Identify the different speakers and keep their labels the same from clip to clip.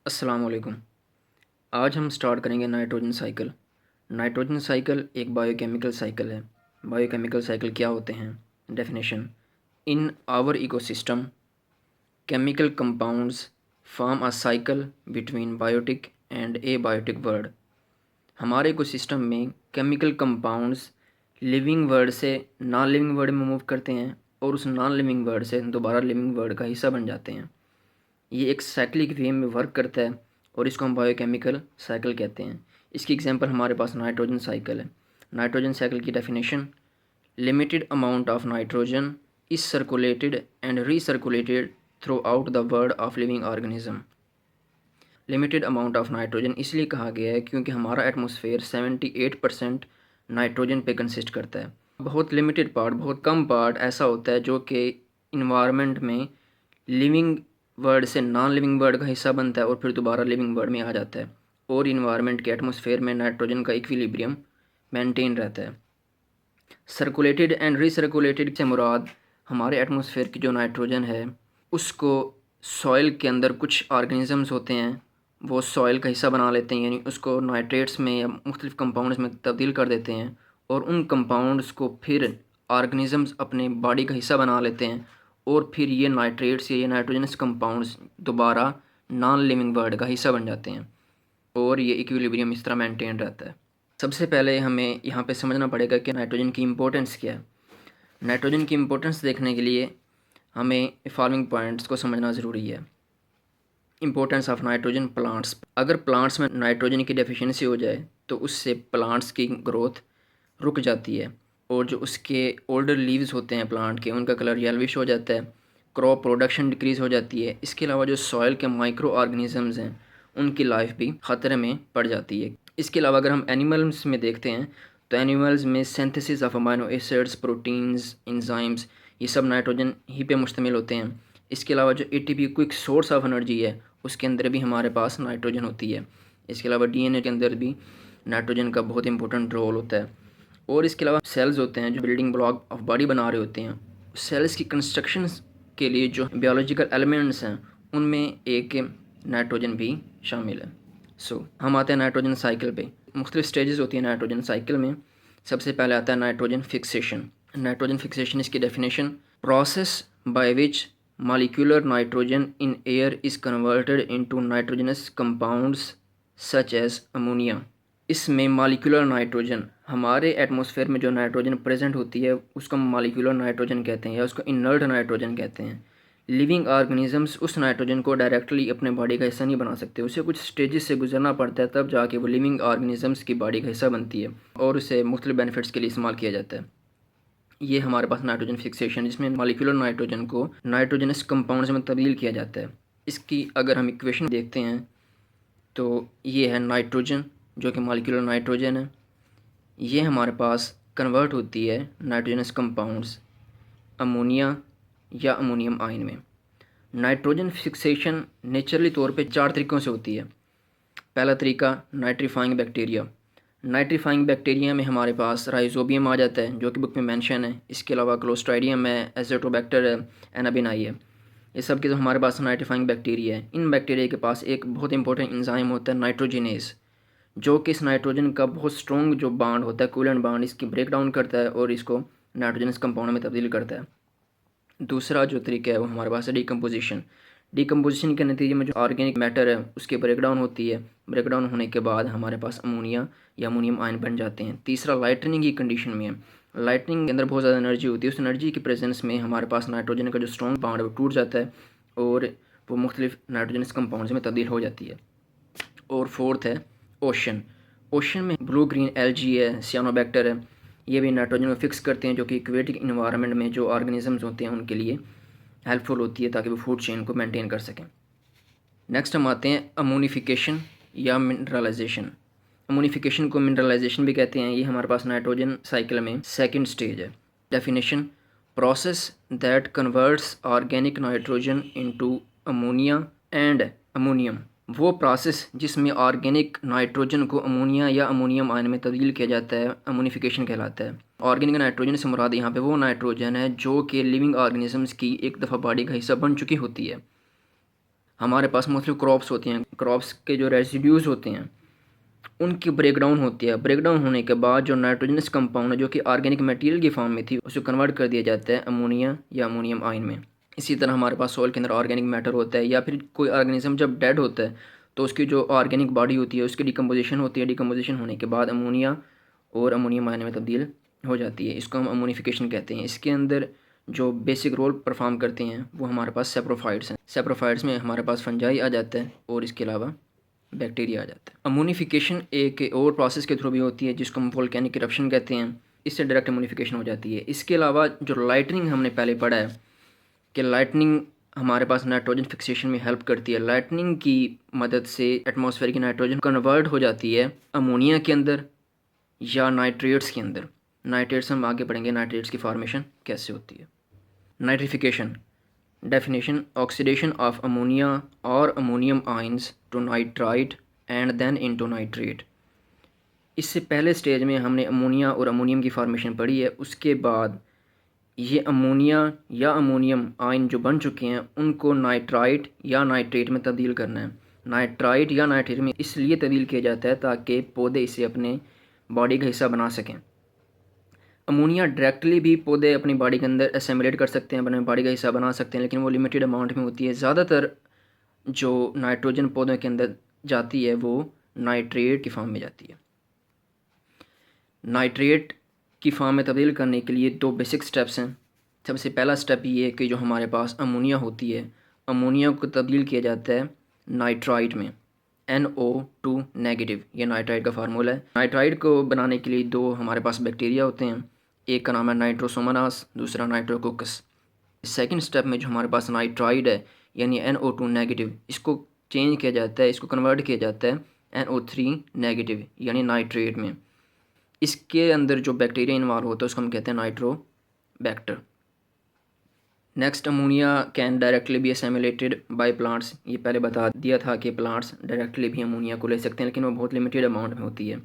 Speaker 1: अस्सलाम वालेकुम। आज हम स्टार्ट करेंगे नाइट्रोजन साइकिल। नाइट्रोजन साइकिल एक बायोकेमिकल साइकिल है। बायोकेमिकल साइकिल क्या होते हैं? Definition: in our ecosystem chemical compounds form a cycle between biotic and abiotic world. हमारे इकोसिस्टम में केमिकल कंपाउंड्स लिविंग वर्ल्ड से नॉन लिविंग वर्ल्ड में मूव करते हैं और उस नॉन लिविंग वर्ल्ड से दोबारा लिविंग वर्ल्ड का हिस्सा बन जाते हैं। ये एक साइक्लिक वे में वर्क करता है और इसको हम बायोकेमिकल साइकिल कहते हैं। इसकी एग्जांपल हमारे पास नाइट्रोजन साइकिल है। नाइट्रोजन साइकिल की definition: limited amount of nitrogen is circulated and recirculated throughout the world of living organism. Limited amount of nitrogen इसलिए कहा गया है क्योंकि हमारा एटमॉस्फेयर 78% नाइट्रोजन पे कंसिस्ट करता है। बहुत लिमिटेड पार्ट, बहुत कम पार्ट ऐसा होता है जो कि इन्वायरमेंट में लिविंग वर्ल्ड से नॉन लिविंग वर्ल्ड का हिस्सा बनता है और फिर दोबारा लिविंग वर्ल्ड में आ जाता है और इन्वायरमेंट के एटमॉस्फेयर में नाइट्रोजन का इक्विलिब्रियम मेंटेन रहता है। सर्कुलेटेड एंड रिसर्कुलेटेड से मुराद हमारे एटमॉस्फेयर की जो नाइट्रोजन है उसको सॉइल के अंदर कुछ ऑर्गेनिजम्स होते हैं, वो सॉइल का हिस्सा बना लेते हैं, यानी उसको नाइट्रेट्स में या मुख्तलिफ कंपाउंड्स में तब्दील कर देते हैं और उन कंपाउंड्स को फिर ऑर्गेनिजम्स अपने बॉडी का हिस्सा बना लेते हैं और फिर ये नाइट्रेट्स या ये नाइट्रोजनस कंपाउंड्स दोबारा नॉन लिविंग वर्ल्ड का हिस्सा बन जाते हैं और ये इक्विलिब्रियम इस तरह मेंटेन रहता है। सबसे पहले हमें यहाँ पे समझना पड़ेगा कि नाइट्रोजन की इम्पोर्टेंस क्या है। नाइट्रोजन की इम्पोर्टेंस देखने के लिए हमें फॉलोइंग पॉइंट्स को समझना ज़रूरी है। इम्पोर्टेंस ऑफ नाइट्रोजन प्लांट्स: अगर प्लांट्स में नाइट्रोजन की डेफिशिएंसी हो जाए तो उससे प्लांट्स की ग्रोथ रुक जाती है और जो उसके ओल्डर लीव्स होते हैं प्लांट के उनका कलर येलोविश हो जाता है, क्रॉप प्रोडक्शन डिक्रीज़ हो जाती है। इसके अलावा जो सॉइल के माइक्रो ऑर्गेनिजम्स हैं उनकी लाइफ भी ख़तरे में पड़ जाती है। इसके अलावा अगर हम एनिमल्स में देखते हैं तो एनिमल्स में synthesis of amino acids, proteins, enzymes, ये सब नाइट्रोजन ही पे मुश्तमिल होते हैं। इसके अलावा जो ATP quick source of energy है उसके अंदर भी हमारे पास नाइट्रोजन होती है। इसके अलावा डीएनए के अंदर भी नाइट्रोजन का बहुत इंपॉर्टेंट रोल होता है। और इसके अलावा सेल्स होते हैं जो बिल्डिंग ब्लॉक ऑफ बॉडी बना रहे होते हैं। सेल्स की कंस्ट्रक्शन के लिए जो बायोलॉजिकल एलिमेंट्स हैं उनमें एक नाइट्रोजन भी शामिल है। हम आते हैं नाइट्रोजन साइकिल पे। मुख्तलिफ स्टेजेस होती हैं नाइट्रोजन साइकिल में। सबसे पहले आता है नाइट्रोजन फिक्सेशन। नाइट्रोजन फिक्सेशन, इसकी definition: process by which molecular nitrogen in air is converted into nitrogenous compounds such as ammonia. इसमें मॉलिक्यूलर नाइट्रोजन, हमारे एटमॉस्फेयर में जो नाइट्रोजन प्रेजेंट होती है उसको मॉलिक्यूलर नाइट्रोजन कहते हैं या उसको इनर्ट नाइट्रोजन कहते हैं। लिविंग ऑर्गेनिजम्स उस नाइट्रोजन को डायरेक्टली अपने बॉडी का हिस्सा नहीं बना सकते, उसे कुछ स्टेजेस से गुजरना पड़ता है, तब जाके वो लिविंग ऑर्गेनिजम्स की बॉडी का हिस्सा बनती है और उसे मुख्तलिफ बेनिफिट्स के लिए इस्तेमाल किया जाता है। ये हमारे पास नाइट्रोजन फिक्सेशन, जिसमें मॉलिक्यूलर नाइट्रोजन को नाइट्रोजनस कंपाउंड्स में तब्दील किया जाता है। इसकी अगर हम इक्वेशन देखते हैं तो ये है नाइट्रोजन जो कि मॉलिक्यूलर नाइट्रोजन है, ये हमारे पास कन्वर्ट होती है नाइट्रोजनस कंपाउंड्स अमोनिया या अमोनियम आयन में। नाइट्रोजन फिक्सेशन नेचुरली तौर पे 4 तरीक़ों से होती है। पहला तरीका नाइट्रीफाइंग बैक्टीरिया। नाइट्रीफाइंग बैक्टीरिया में हमारे पास राइजोबियम आ जाता है जो कि बुक में मेंशन है। इसके अलावा क्लोस्ट्राइडियम है, एज़ोटोबैक्टर है, एनाबिनाई है। ये सब के जो हमारे पास नाइट्रीफाइंग बैक्टीरिया है, इन बैक्टीरिया के पास एक बहुत इंपॉर्टेंट एंजाइम होता है नाइट्रोजिनेज, जो कि इस नाइट्रोजन का बहुत स्ट्रॉन्ग जो बांड होता है, कोवेलेंट बांड, इसकी ब्रेक डाउन करता है और इसको नाइट्रोजनस कंपाउंड में तब्दील करता है। दूसरा जो तरीका है वो हमारे पास है डिकम्पोजिशन। डिकम्पोजिशन के नतीजे में जो ऑर्गेनिक मैटर है उसकी ब्रेकडाउन होती है। ब्रेकडाउन होने के बाद हमारे पास अमोनिया या अमोनियम आयन बन जाते हैं। तीसरा लाइटनिंग की कंडीशन में है। लाइटनिंग के अंदर बहुत ज़्यादा एनर्जी होती है, उस एनर्जी की प्रेजेंस में हमारे पास नाइट्रोजन का जो स्ट्रॉन्ग बांड है वो टूट जाता है और वो मुख्तलिफ नाइट्रोजनस कंपाउंड्स में तब्दील हो जाती है। और फोर्थ है ओशन। ओशन में ब्लू ग्रीन एल्गी है, सियानोबैक्टर है, ये भी नाइट्रोजन को फिक्स करते हैं जो कि इक्वेटिक इन्वायरमेंट में जो ऑर्गेनिजम्स होते हैं उनके लिए हेल्पफुल होती है ताकि वो फूड चेन को मेंटेन कर सकें। नेक्स्ट हम आते हैं अमोनिफिकेशन या मिनरलाइजेशन। अमोनिफिकेशन को मिनरलाइजेशन भी कहते हैं। ये हमारे पास नाइट्रोजन साइकिल में सेकंड स्टेज है। Definition: process that converts organic nitrogen into ammonia and ammonium. वो प्रोसेस जिसमें ऑर्गेनिक नाइट्रोजन को अमोनिया या अमोनियम आयन में तब्दील किया जाता है अमोनिफिकेशन कहलाता है। ऑर्गेनिक नाइट्रोजन से मुराद यहाँ पे वो नाइट्रोजन है जो कि लिविंग ऑर्गेनिजम्स की एक दफ़ा बॉडी का हिस्सा बन चुकी होती है। हमारे पास मुख्तलिफ क्रॉप्स होती हैं, क्रॉप्स के जो रेसिड्यूज़ होते हैं उनकी ब्रेकडाउन होती है। ब्रेकडाउन होने के बाद जो नाइट्रोजनस कंपाउंड है जो कि ऑर्गेनिक मटेरियल की फॉर्म में थी उसको कन्वर्ट कर दिया जाता है अमोनिया या अमोनियम आयन में। इसी तरह हमारे पास सॉइल के अंदर ऑर्गेनिक मैटर होता है, या फिर कोई ऑर्गेनिज्म जब डेड होता है तो उसकी जो ऑर्गेनिक बॉडी होती है उसकी डिकम्पोजिशन होती है। डिकम्पोजिशन होने के बाद अमोनिया और अमोनियम आयन में तब्दील हो जाती है। इसको हम अमोनिफिकेशन कहते हैं। इसके अंदर जो बेसिक रोल परफॉर्म करते हैं वो हमारे पास सेप्रोफाइट्स हैं। सेप्रोफाइट्स में हमारे पास फंजाई आ जाता है और इसके अलावा बैक्टीरिया आ जाता है। अमोनिफिकेशन एक और प्रोसेस के थ्रू भी होती है जिसको हम वोल्केनिक इरप्शन कहते हैं। इससे डायरेक्ट अमोनिफिकेशन हो जाती है। इसके अलावा जो लाइटनिंग हमने पहले पढ़ा है कि लाइटनिंग हमारे पास नाइट्रोजन फिक्सेशन में हेल्प करती है। लाइटनिंग की मदद से एटमॉस्फेयर की नाइट्रोजन कन्वर्ट हो जाती है अमोनिया के अंदर या नाइट्रेट्स के अंदर। नाइट्रेट्स हम आगे पढ़ेंगे नाइट्रेट्स की फॉर्मेशन कैसे होती है। Nitrification definition oxidation of ammonia और ammonium ions to nitrite and then into nitrate. इससे पहले स्टेज में हमने अमोनिया और अमोनियम की फॉर्मेशन पढ़ी है। उसके बाद ये अमोनिया या अमोनियम आयन जो बन चुके हैं उनको नाइट्राइट या नाइट्रेट में तब्दील करना है। नाइट्राइट या नाइट्रेट में इसलिए तब्दील किया जाता है ताकि पौधे इसे अपने बॉडी का हिस्सा बना सकें। अमोनिया डायरेक्टली भी पौधे अपनी बॉडी के अंदर असेमिलेट कर सकते हैं, अपने बॉडी का हिस्सा बना सकते हैं, लेकिन वो लिमिटेड अमाउंट में होती है। ज़्यादातर जो नाइट्रोजन पौधों के अंदर जाती है वो नाइट्रेट की फॉर्म में जाती है। नाइट्रेट की फॉर्म में तब्दील करने के लिए दो बेसिक स्टेप्स हैं। सबसे पहला स्टेप ये है कि जो हमारे पास अमोनिया होती है, अमोनिया को तब्दील किया जाता है नाइट्राइट में, NO2 नेगेटिव। ये नाइट्राइट का फार्मूला है। नाइट्राइट को बनाने के लिए दो हमारे पास बैक्टीरिया होते हैं, एक का नाम है नाइट्रोसोमोनास, दूसरा नाइट्रोकोकस। सेकंड स्टेप में जो हमारे पास नाइट्राइड है यानी NO2 नेगेटिव, इसको चेंज किया जाता है, इसको कन्वर्ट किया जाता है NO3 नेगेटिव यानी नाइट्रेट में। इसके अंदर जो बैक्टीरिया इन्वॉल्व होता है उसको हम कहते हैं Nitrobacter. Next, ammonia can directly be assimilated by plants. ये पहले बता दिया था कि प्लांट्स डायरेक्टली भी अमोनिया को ले सकते हैं, लेकिन वो बहुत लिमिटेड अमाउंट में होती है।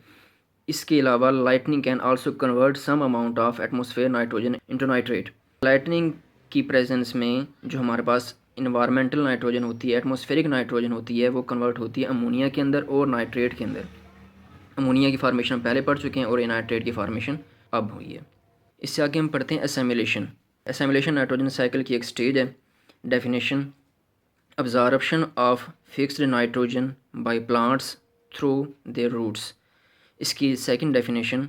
Speaker 1: इसके अलावा lightning can also convert some amount of atmosphere nitrogen into nitrate. Lightning की प्रेजेंस में जो हमारे पास इन्वायरमेंटल नाइट्रोजन होती है, एटमॉस्फेरिक नाइट्रोजन होती है, वो कन्वर्ट होती है अमोनिया के अंदर और नाइट्रेट के अंदर। अमोनिया की फार्मेशन पहले पढ़ चुके हैं और नाइट्रेट की फार्मेशन अब हुई है। इससे आगे हम पढ़ते हैं असेमिलेशन। असेमिलेशन नाइट्रोजन साइकिल की एक स्टेज है। Definition absorption of fixed nitrogen by plants through their roots. इसकी second definition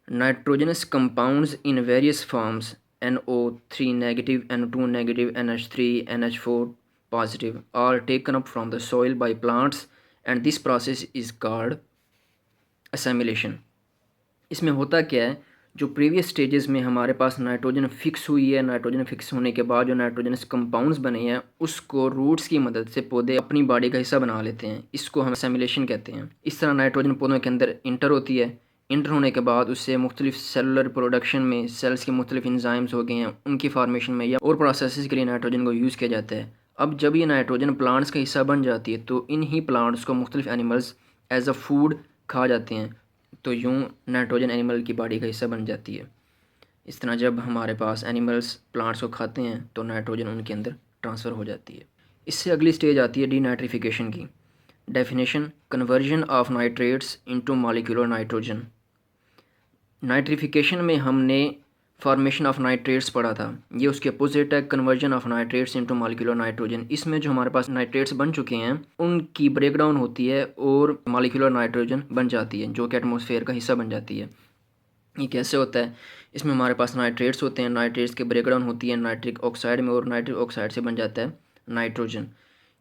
Speaker 1: nitrogenous compounds in various forms NO3 negative, NO2 negative, NH3, NH4 positive are taken up from the soil by plants and this process is called assimilation. इसमें होता क्या है, जो previous stages में हमारे पास nitrogen fix हुई है, नाइट्रोजन फिक्स होने के बाद जो नाइट्रोजनस कंपाउंड्स बने हैं उसको रूट्स की मदद से पौधे अपनी बॉडी का हिस्सा बना लेते हैं। इसको हम असेमिलेशन कहते हैं। इस तरह नाइट्रोजन पौधों के अंदर इंटर होती है। इंटर होने के बाद उससे मुख्तलिफ सेलुलर प्रोडक्शन में सेल्स के मुख्तलिफ इंजाइम्स हो गए हैं, उनकी फार्मेशन में या और प्रोसेस के लिए नाइट्रोजन को यूज़ किया जाता है। अब जब ये नाइट्रोजन प्लांट्स का हिस्सा बन जाती है तो इन ही प्लांट्स को मुख्तलिफ एनिमल्स एज अ फूड खा जाते हैं, तो यूँ नाइट्रोजन एनिमल की बॉडी का हिस्सा बन जाती है। इस तरह जब हमारे पास एनिमल्स प्लांट्स को खाते हैं तो नाइट्रोजन उनके अंदर ट्रांसफ़र हो जाती है। इससे अगली स्टेज आती है डीनाइट्रिफिकेशन की। Definition conversion of nitrates into molecular nitrogen. Nitrification में हमने फॉर्मेशन ऑफ नाइट्रेट्स पढ़ा था, ये उसके अपोजिट है conversion of nitrates into molecular nitrogen. इसमें जो हमारे पास नाइट्रेट्स बन चुके हैं उनकी ब्रेकडाउन होती है और मॉलिक्यूलर नाइट्रोजन बन जाती है जो कि एटमॉस्फेयर का हिस्सा बन जाती है। ये कैसे होता है, इसमें हमारे पास नाइट्रेट्स होते हैं, नाइट्रेट्स की ब्रेकडाउन होती है नाइट्रिक ऑक्साइड में और नाइट्रिक ऑक्साइड से बन जाता है नाइट्रोजन।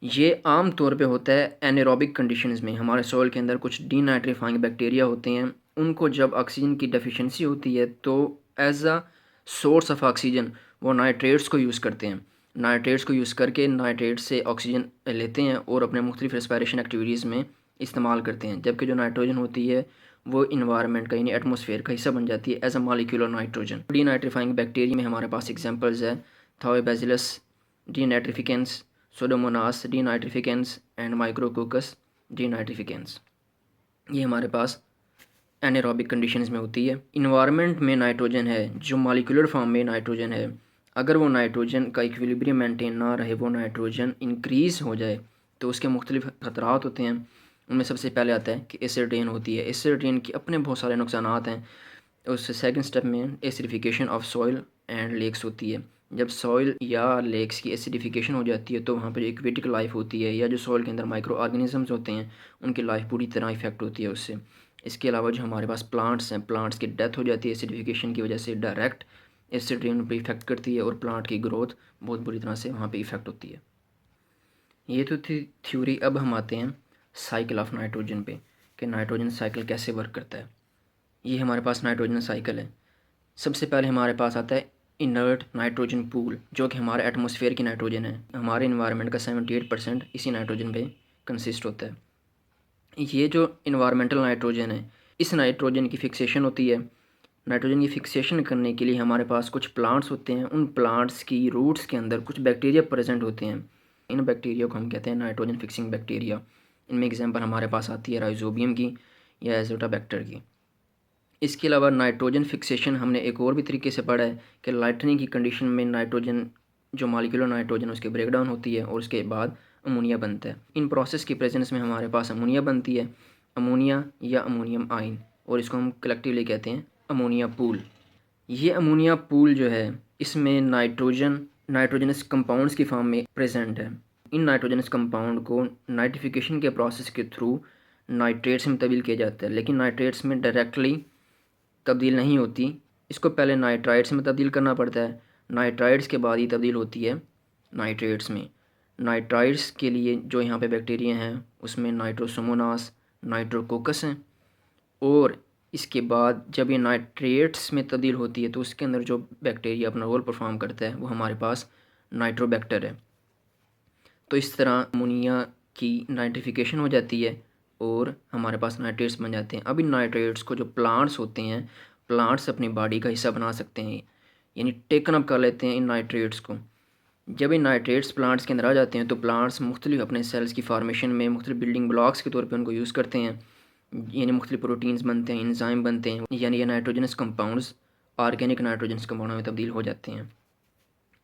Speaker 1: ये आम तौर पे होता है एनारोबिक कंडीशंस में। हमारे सॉइल के अंदर कुछ डीनाइट्रीफाइंग बैक्टीरिया होते हैं, उनको जब ऑक्सीजन की डेफिशिएंसी होती है तो as a source of oxygen वो नाइट्रेट्स को यूज़ करते हैं। नाइट्रेट्स को यूज़ करके नाइट्रेट से ऑक्सीजन लेते हैं और अपने मुख्तलिफ रेस्पिरेशन एक्टिविटीज़ में इस्तेमाल करते हैं। जबकि जो नाइट्रोजन होती है वो इन्वायरमेंट का यानी एटमॉस्फेयर का हिस्सा बन जाती है as a molecular nitrogen. Denitrifying bacteria में हमारे पास एग्जांपल्स है Thiobacillus denitrificans, Pseudomonas denitrificans and Micrococcus denitrificans. ये हमारे पास एनारोबिक कंडीशंस में होती है। इन्वायरमेंट में नाइट्रोजन है, जो मॉलिक्यूलर फॉर्म में नाइट्रोजन है, अगर वो नाइट्रोजन का इक्विलिब्रियम मेंटेन ना रहे, वो नाइट्रोजन इंक्रीज़ हो जाए, तो उसके मुख्तलिफ ख़तरात होते हैं। उनमें सबसे पहले आता है कि एसिड रेन होती है। एसिड रेन के अपने बहुत सारे नुकसानात हैं। उस सेकंड स्टेप में acidification of soil and lakes होती है। जब सॉइल या लेक्स की एसिडिफिकेशन हो जाती है, तो वहाँ पर जो एक्वेटिक लाइफ होती है या जो सॉइल के अंदर माइक्रो ऑर्गेनिजम्स होते हैं, उनकी लाइफ पूरी तरह इफ़ेक्ट होती है उससे। इसके अलावा जो हमारे पास प्लांट्स हैं, प्लांट्स की डेथ हो जाती है एसिडिफिकेशन की वजह से। डायरेक्ट एसिड रेन पर इफ़ेक्ट करती है और प्लांट की ग्रोथ बहुत बुरी तरह से वहाँ पे इफ़ेक्ट होती है। ये तो थी थ्योरी। अब हम आते हैं साइकिल ऑफ नाइट्रोजन पे, कि नाइट्रोजन साइकिल कैसे वर्क करता है। ये हमारे पास नाइट्रोजन साइकिल है। सबसे पहले हमारे पास आता है इनर्ट नाइट्रोजन पूल, जो कि हमारे एटमॉस्फेयर की नाइट्रोजन है। हमारे इन्वायरमेंट का 78% इसी नाइट्रोजन पे कंसिस्ट होता है। ये जो इन्वायरमेंटल नाइट्रोजन है, इस नाइट्रोजन की फिक्सेशन होती है। नाइट्रोजन की फिक्सेशन करने के लिए हमारे पास कुछ प्लांट्स होते हैं। उन प्लांट्स की रूट्स के अंदर कुछ बैक्टीरिया प्रेजेंट होते हैं। इन बैक्टीरिया को हम कहते हैं नाइट्रोजन फिक्सिंग बैक्टीरिया। इनमें एग्जांपल हमारे पास आती है राइजोबियम की या एजोटाबैक्टर की। इसके अलावा नाइट्रोजन फिक्सेशन हमने एक और भी तरीके से पढ़ा है कि लाइटनिंग की कंडीशन में नाइट्रोजन, जो मॉलिक्यूलर नाइट्रोजन उसके ब्रेकडाउन होती है और उसके बाद अमोनिया बनता है। इन प्रोसेस की प्रेजेंस में हमारे पास अमोनिया बनती है, अमोनिया या अमोनियम आइन, और इसको हम कलेक्टिवली कहते हैं अमोनिया पूल। ये अमोनिया पूल जो है, इसमें नाइट्रोजनस कंपाउंड्स की फॉर्म में प्रेजेंट है। इन नाइट्रोजनस कंपाउंड को नाइट्रिफिकेशन के प्रोसेस के थ्रू नाइट्रेट्स में तब्दील किया जाता है, लेकिन नाइट्रेट्स में डायरेक्टली तब्दील नहीं होती। इसको पहले नाइट्राइड्स में तब्दील करना पड़ता है। नाइट्राइड्स के बाद ही तब्दील होती है नाइट्रेट्स में। नाइट्राइड्स के लिए जो यहाँ पे बैक्टीरिया हैं, उसमें नाइट्रोसोमोनास, नाइट्रोकोकस हैं। और इसके बाद जब ये नाइट्रेट्स में तब्दील होती है, तो उसके अंदर जो बैक्टीरिया अपना रोल परफॉर्म करता है, वो हमारे पास नाइट्रोबैक्टर है। तो इस तरह अमोनिया की नाइट्रिफिकेशन हो जाती है और हमारे पास नाइट्रेट्स बन जाते हैं। अब इन नाइट्रेट्स को जो प्लांट्स होते हैं, प्लांट्स अपनी बॉडी का हिस्सा बना सकते हैं, यानी टेकन अप कर लेते हैं इन नाइट्रेट्स को। जब इन नाइट्रेट्स प्लांट्स के अंदर आ जाते हैं, तो प्लांट्स मुख्तलिफ अपने सेल्स की फार्मेशन में मुख्तलिफ बिल्डिंग ब्लॉक्स के तौर पर उनको यूज़ करते हैं। यानी मुख्तलिफ प्रोटीन्स बनते हैं, इंजाइम बनते हैं, यानी ये nitrogenous compounds organic nitrogenous compound में तब्दील हो जाते हैं।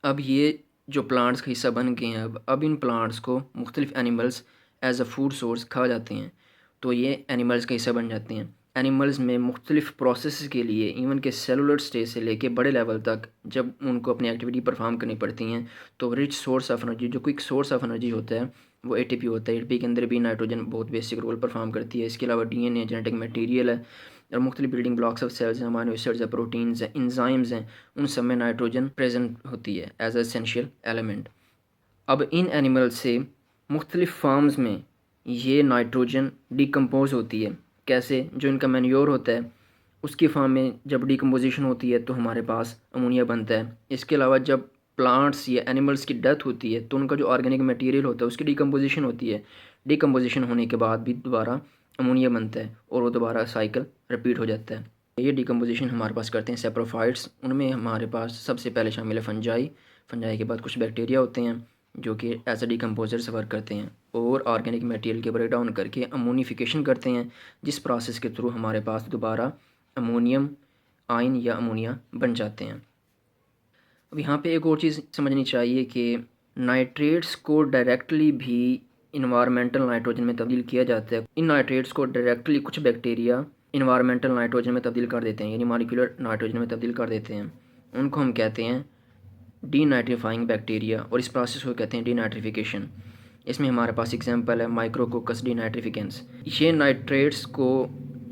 Speaker 1: अब ये जो प्लांट्स का हिस्सा बन गए हैं, अब इन प्लांट्स को मुख्तलिफ animals as a food source खा जाते हैं, तो ये एनिमल्स का हिस्सा बन जाते हैं। एनिमल्स में मुख्तलिफ प्रोसेस के लिए, इवन के सेलुलर स्टेज से लेके बड़े लेवल तक, जब उनको अपनी एक्टिविटी परफॉर्म करनी पड़ती हैं, तो रिच सोर्स ऑफ एनर्जी, जो क्विक सोर्स ऑफ एनर्जी होता है, वो एटीपी होता है। एटीपी के अंदर भी नाइट्रोजन बहुत बेसिक रोल परफॉर्म करती है। इसके अलावा डीएनए जेनेटिक मटेरियल है, और मुख्तलिफ बिल्डिंग ब्लॉक्स ऑफ सेल्स हैं, अमाइनो एसिड्स हैं, प्रोटीन्स हैं, इंजाइम्स हैं, उन सब में नाइट्रोजन प्रेजेंट होती है एज एसेंशियल एलिमेंट। अब इन एनिमल से मुख्तलिफ फार्म्स में ये नाइट्रोजन डिकम्पोज होती है। कैसे? जो इनका मैन्योर होता है, उसकी फार्म में जब डिकम्पोजिशन होती है, तो हमारे पास अमोनिया बनता है। इसके अलावा जब प्लांट्स या एनिमल्स की डेथ होती है, तो उनका जो ऑर्गेनिक मटेरियल होता है, उसकी डिकम्पोजिशन होती है। डिकम्पोजिशन होने के बाद भी दोबारा अमोनिया बनता है और वो दोबारा साइकिल रिपीट हो जाता है। ये डिकम्पोजिशन हमारे पास करते हैं सेप्रोफाइट्स। उनमें हमारे पास सबसे पहले शामिल है फंजाई। फंजाई के बाद कुछ बैक्टीरिया होते हैं जो कि एज ए डिकम्पोजर्स वर्क करते हैं और ऑर्गेनिक मटेरियल के ब्रेक डाउन करके अमोनिफिकेशन करते हैं, जिस प्रोसेस के थ्रू हमारे पास दोबारा अमोनियम आयन या अमोनिया बन जाते हैं। अब यहाँ पे एक और चीज़ समझनी चाहिए कि नाइट्रेट्स को डायरेक्टली भी इन्वायरमेंटल नाइट्रोजन में तब्दील किया जाता है। इन नाइट्रेट्स को डायरेक्टली कुछ बैक्टीरिया इन्वायरमेंटल नाइट्रोजन में तब्दील कर देते हैं, यानी मॉलिक्यूलर नाइट्रोजन में तब्दील कर देते हैं। उनको हम कहते हैं डीनाइट्रीफाइंग बैक्टीरिया, और इस प्रोसेस को कहते हैं डीनाइट्रिफिकेशन। इसमें हमारे पास एग्जांपल है माइक्रोकोकस डीनाइट्रिफिकेंस। ये नाइट्रेट्स को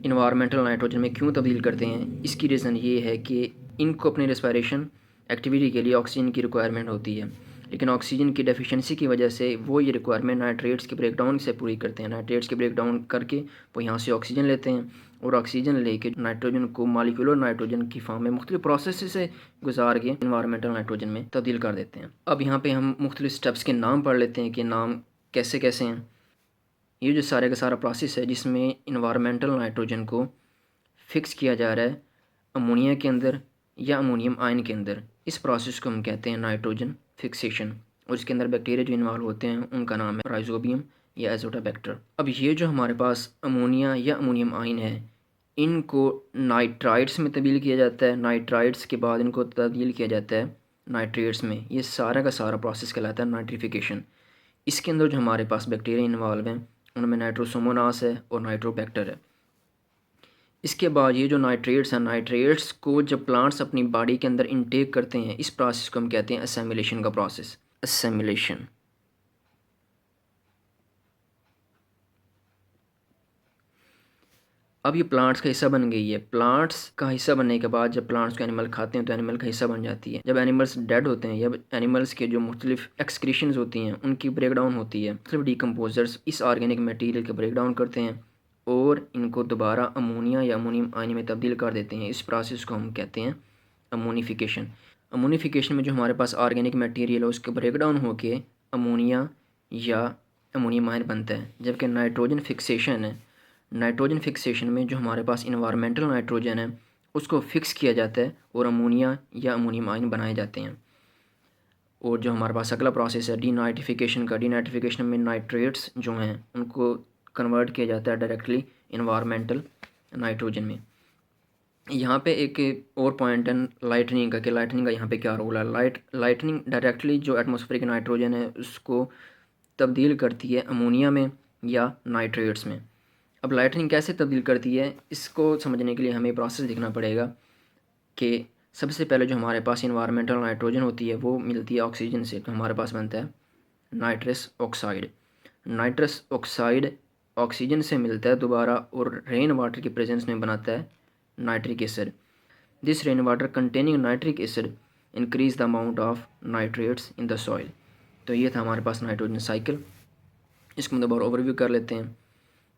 Speaker 1: इन्वायरमेंटल नाइट्रोजन में क्यों तब्दील करते हैं? इसकी रीज़न ये है कि इनको अपनी रेस्पिरेशन एक्टिविटी के लिए ऑक्सीजन की रिक्वायरमेंट होती है, लेकिन ऑक्सीजन की डेफिशिएंसी की वजह से वो ये रिक्वायरमेंट नाइट्रेट्स के ब्रेकडाउन से पूरी करते हैं। नाइट्रेट्स के ब्रेकडाउन करके वो यहाँ से ऑक्सीजन लेते हैं, और ऑक्सीजन लेके नाइट्रोजन को मॉलिक्यूलर नाइट्रोजन की फॉर्म में मुख्तलिफ प्रोसेस से गुजार के इन्वायरमेंटल नाइट्रोजन में तब्दील कर देते हैं। अब यहाँ पे हम मुख्तलिफ स्टेप्स के नाम पढ़ लेते हैं कि नाम कैसे कैसे हैं। ये जो सारे का सारा प्रोसेस है, जिसमें इन्वायरमेंटल नाइट्रोजन को फिक्स किया जा रहा है अमोनिया के अंदर या अमोनियम आयन के अंदर, इस प्रोसेस को हम कहते हैं नाइट्रोजन फिक्सेशन। और इसके अंदर बैक्टीरिया जो इन्वॉल्व होते हैं, उनका नाम है राइजोबियम या एजोटाबैक्टर। अब ये जो हमारे पास अमोनिया या अमोनियम आयन है, इनको नाइट्राइड्स में तब्दील किया जाता है। नाइट्राइड्स के बाद इनको तब्दील किया जाता है नाइट्रेट्स में, ये सारा का सारा प्रोसेस कहलाता है नाइट्रिफिकेशन। इसके अंदर जो हमारे पास बैक्टीरिया इन्वॉल्व हैं उनमें नाइट्रोसोमोनास है और नाइट्रोबैक्टर है। इसके बाद ये जो नाइट्रेट्स हैं, नाइट्रेट्स को जब प्लांट्स अपनी बॉडी के अंदर इनटेक करते हैं, इस प्रोसेस को हम कहते हैं असेमिलेशन का प्रोसेस, असेमिलेशन। अब ये प्लांट्स का हिस्सा बन गई है। प्लांट्स का हिस्सा बनने के बाद जब प्लांट्स को एनिमल खाते हैं तो एनिमल का हिस्सा बन जाती है। जब एनिमल्स डेड होते हैं या एनिमल्स के जो मुख्तलिफ एक्सक्रीशंस होती हैं उनकी ब्रेक डाउन होती है, मुख्तलिफ डिकम्पोजर्स इस ऑर्गेनिक मटीरियल के ब्रेक डाउन करते हैं और इनको दोबारा अमोनिया या अमोनियम आयन में तब्दील कर देते हैं। इस प्रोसेस को हम कहते हैं अमोनिफिकेशन। अमोनिफिकेशन में जो हमारे पास ऑर्गेनिक मटीरियल है उसके ब्रेक डाउन होके अमोनिया या अमोनियम आयन बनता है। जबकि नाइट्रोजन फिक्सेशन है, नाइट्रोजन फिक्सेशन में जो हमारे पास इन्वायरमेंटल नाइट्रोजन है उसको फिक्स किया जाता है और अमोनिया या अमोनियम आयन बनाए जाते हैं। और जो हमारे पास अगला प्रोसेस है डीनाइट्रिफिकेशन का, डीनाइट्रिफिकेशन में नाइट्रेट्स जो हैं उनको कन्वर्ट किया जाता है डायरेक्टली इन्वायरमेंटल नाइट्रोजन में। यहाँ पे एक और पॉइंट है लाइटनिंग का, कि लाइटनिंग का यहाँ पे क्या रोल है। लाइटनिंग डायरेक्टली जो एटमॉस्फेरिक नाइट्रोजन है उसको तब्दील करती है अमोनिया में या नाइट्रेट्स में। अब लाइटनिंग कैसे तब्दील करती है, इसको समझने के लिए हमें प्रोसेस देखना पड़ेगा कि सबसे पहले जो हमारे पास इन्वायरमेंटल नाइट्रोजन होती है वो मिलती है ऑक्सीजन से, तो हमारे पास बनता है nitrous oxide. Nitrous oxide oxygen से मिलता है दोबारा और रेन वाटर की प्रेजेंस में बनाता है nitric acid. This rain water containing nitric acid increase the amount of nitrates in the soil. तो ये था हमारे पास नाइट्रोजन साइकिल। इसको हम दोबारा ओवरव्यू कर लेते हैं।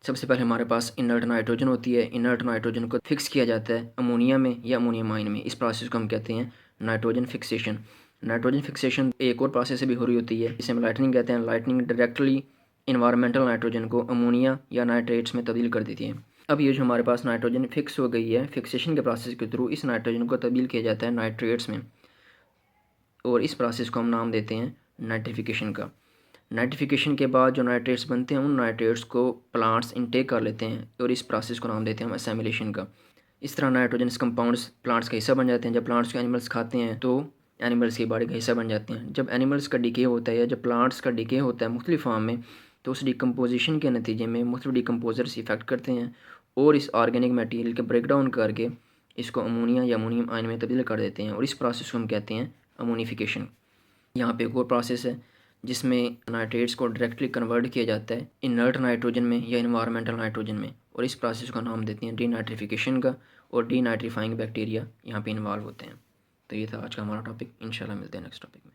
Speaker 1: सबसे पहले हमारे पास इनर्ट नाइट्रोजन होती है। इनर्ट नाइट्रोजन को फिक्स किया जाता है अमोनिया में या अमोनियम आयन में। इस प्रोसेस को हम कहते हैं नाइट्रोजन फिक्सेशन। नाइट्रोजन फिक्सेशन एक और प्रोसेस से भी हो रही होती है, इसे हम लाइटनिंग कहते हैं। लाइटनिंग डायरेक्टली इन्वायरमेंटल नाइट्रोजन को अमोनिया या नाइट्रेट्स में तब्दील कर देती है। अब ये जो हमारे पास नाइट्रोजन फिक्स हो गई है, फिक्सेशन के प्रोसेस के थ्रू इस नाइट्रोजन को तब्दील किया जाता है नाइट्रेट्स में और इस प्रोसेस को हम नाम देते हैं नाइट्रिफिकेशन का। नाइट्रिफिकेशन के बाद जो नाइट्रेट्स बनते हैं उन नाइट्रेट्स को प्लांट्स इनटेक कर लेते हैं और इस प्रोसेस को नाम देते हैं हम असेमिलेशन का। इस तरह नाइट्रोजनस कंपाउंड्स प्लांट्स का हिस्सा बन जाते हैं। जब प्लांट्स को एनिमल्स खाते हैं तो एनिमल्स की बॉडी का हिस्सा बन जाते हैं। जब एनिमल्स का डिके होता है या जब प्लांट्स का डिके होता है मुख्तलिफ फॉर्म में, तो उस डिकम्पोजिशन के नतीजे में मुख्तलिफ डिकम्पोजर्स इफेक्ट करते हैं और इस ऑर्गेनिक मटीरियल के ब्रेक डाउन करके इसको अमोनिया या अमोनियम आयन में तब्दील कर देते हैं और इस प्रोसेस को हम कहते हैं अमोनिफिकेशन। यहाँ पे एक और प्रोसेस है जिसमें नाइट्रेट्स को डायरेक्टली कन्वर्ट किया जाता है इनर्ट नाइट्रोजन में या इन्वायरमेंटल नाइट्रोजन में और इस प्रोसेस का नाम देते हैं डीनाइट्रिफिकेशन का और डीनाइट्रीफाइंग बैक्टीरिया यहाँ पे इन्वॉल्व होते हैं। तो ये था आज का हमारा टॉपिक। इंशाल्लाह मिलते हैं नेक्स्ट टॉपिक में।